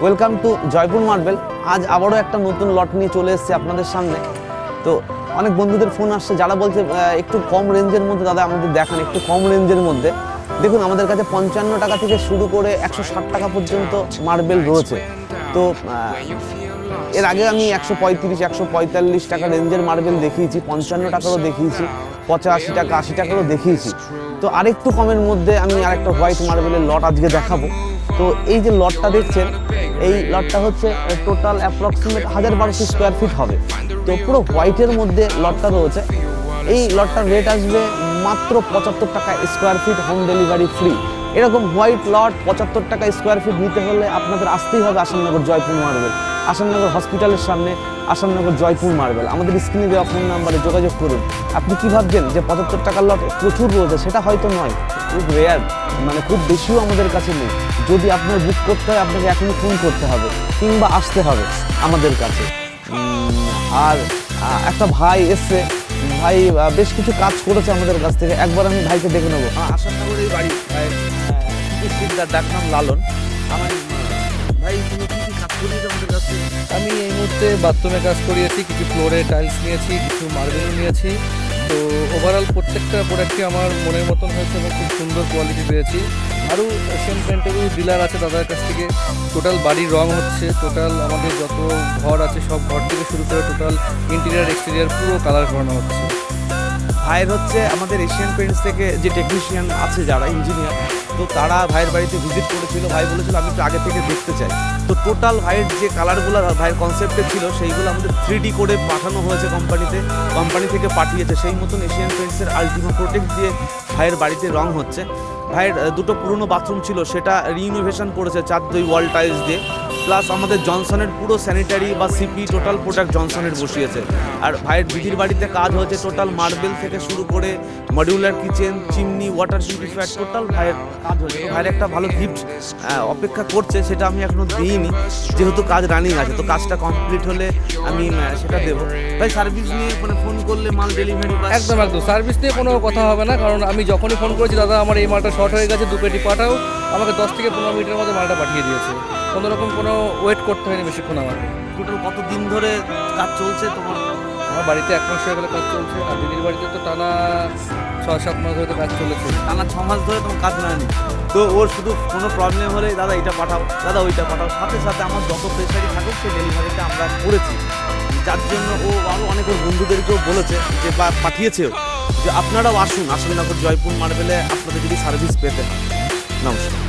Welcome to Jaipur marble. আজ আবারও একটা নতুন লট নিয়ে চলে এসেছি আপনাদের সামনে। তো অনেক বন্ধুদের ফোন আসছে যারা বলছে একটু কম রেঞ্জের মধ্যে দাদা আমাদের দেখান, একটু কম রেঞ্জের মধ্যে। দেখুন আমাদের কাছে 55 টাকা থেকে শুরু করে 160 টাকা পর্যন্ত মার্বেল রয়েছে। তো এর আগে আমি 135-145 টাকা রেঞ্জের মার্বেল দেখিয়েছি, 55 টাকারও দেখিয়েছি, 85 টাকা 80 টাকারও দেখিয়েছি। তো আরেকটু কমের মধ্যে আমি আরেকটা হোয়াইট মার্বেলের লট আজকে দেখাবো। তো এই যে লটটা দেখছেন, এই লটটা হচ্ছে টোটাল অ্যাপ্রক্সিমেট 1200 স্কোয়ার ফিট হবে। তো পুরো হোয়াইটের মধ্যে লটটা রয়েছে। এই লটটার রেট আসবে মাত্র 75 টাকা square feet, home delivery free. এরকম হোয়াইট লট 75 টাকা স্কোয়ার ফিট নিতে হলে আপনাদের আসতেই হবে আসামনগর জয়পুর মার্বেল, আসামনগর হসপিটালের সামনে আসামনগর জয়পুর মার্বেল। আমাদের স্ক্রিনে দেওয়া ফোন নাম্বারে যোগাযোগ করুন। আপনি কি ভাবছেন যে 75 টাকার লট প্রচুর রয়েছে? সেটা হয়তো নয়, খুব রেয়ার, মানে খুব বেশিও আমাদের কাছে নেই। যদি আপনার বুক করতে হয় আপনাকে এখনই ফোন করতে হবে কিংবা আসতে হবে আমাদের কাছে। আর একটা ভাই এসছে, ভাই বেশ কিছু কাজ করেছে আমাদের কাছ থেকে। একবার আমি ভাইকে দেখে নেবো। আসামনগরের বাড়ি, ভাই ডাক নাম লালন। আমার ভাই তুমি কি কি কাজ করিয়েছো আমাদের কাছ থেকে? আমি এই মুহূর্তে বাথরুমে কাজ করিয়েছি, কিছু ফ্লোরে টাইলস নিয়েছি, কিছু মার্বেলও নিয়েছি। তো ওভারঅল প্রত্যেকটা প্রোডাক্টই আমার মনের মতন হয়েছে এবং খুব সুন্দর কোয়ালিটি পেয়েছি। আরও এশিয়ান পেন্টেরও ডিলার আছে দাদার কাছ থেকে। টোটাল বাড়ির রং হচ্ছে, টোটাল আমাদের যত ঘর আছে সব ঘর থেকে শুরু করে টোটাল ইন্টেরিয়ার এক্সটেরিয়ার পুরো কালার করানো হচ্ছে। ভাইয়ের হচ্ছে আমাদের এশিয়ান পেন্টস থেকে যে টেকনিশিয়ান আছে যারা ইঞ্জিনিয়ার, তো তারা ভাইয়ের বাড়িতে ভিজিট করেছিল। ভাই বলেছিল আমি একটু আগে থেকে দেখতে চাই। তো টোটাল ভাইয়ের যে কালারগুলো ভাইয়ের কনসেপ্টে ছিল সেইগুলো আমাদের 3D করে পাঠানো হয়েছে কোম্পানিতে, কোম্পানি থেকে পাঠিয়েছে। সেই মতন এশিয়ান পেন্টসের আলটিমা প্রোটেক্ট দিয়ে ভাইয়ের বাড়িতে রং হচ্ছে। ভাইয়ের দুটো পুরনো বাথরুম ছিল সেটা রিনোভেশন করেছে 4-2 ওয়াল টাইলস দিয়ে। প্লাস আমাদের জনসনের পুরো স্যানিটারি বা সিপি টোটাল প্রোডাক্ট জনসনের বসিয়েছে। আর ভাইয়ের দিদির বাড়িতে কাজ হয়েছে টোটাল মার্বেল থেকে শুরু করে modular kitchen, chimney, water purifier, total ভাইয়ের কাজ হয়েছে। ভাইয়ের একটা ভালো গিফট অপেক্ষা করছে, সেটা আমি এখনও দিইনি যেহেতু কাজ রানিং আছে। তো কাজটা কমপ্লিট হলে আমি সেটা দেবো। ভাই সার্ভিস নিয়ে মানে ফোন করলে মাল ডেলিভারি? একদম সার্ভিস নিয়ে কোনো কথা হবে না, কারণ আমি যখনই ফোন করেছি দাদা আমার এই মালটা শর্ট হয়ে গেছে 2 পেটি পাঠাও, আমাকে 10 থেকে 15 মিনিটের মধ্যে মালটা পাঠিয়ে দিয়েছে। কোনো রকম কোনো ওয়েট করতে হয়নি বেশিক্ষণ আমাকে। টোটাল কতদিন ধরে কাজ চলছে তোমার? আমার বাড়িতে 1 মাস হয়ে গেলে কাজ চলছে, আর দিদির বাড়িতে তো টানা 6-7 মাস ধরে কাজ চলেছে। টানা 6 মাস ধরে তোমার কাজ হয়নি? তো ওর শুধু কোনো প্রবলেম হলে দাদা এটা পাঠাও, দাদা ওইটা পাঠাও, সাথে সাথে আমার যত প্রেসারই থাকুক সেই ডেলিভারিটা আমরা করেছি। যার জন্য ও আরও অনেক ওর বন্ধুদেরকেও বলেছে যে বা পাঠিয়েছেও যে আপনারাও আসুন আসামনগর জয়পুর মার্বেলে আপনাদের যদি সার্ভিস পেতে হয়। নমস্কার।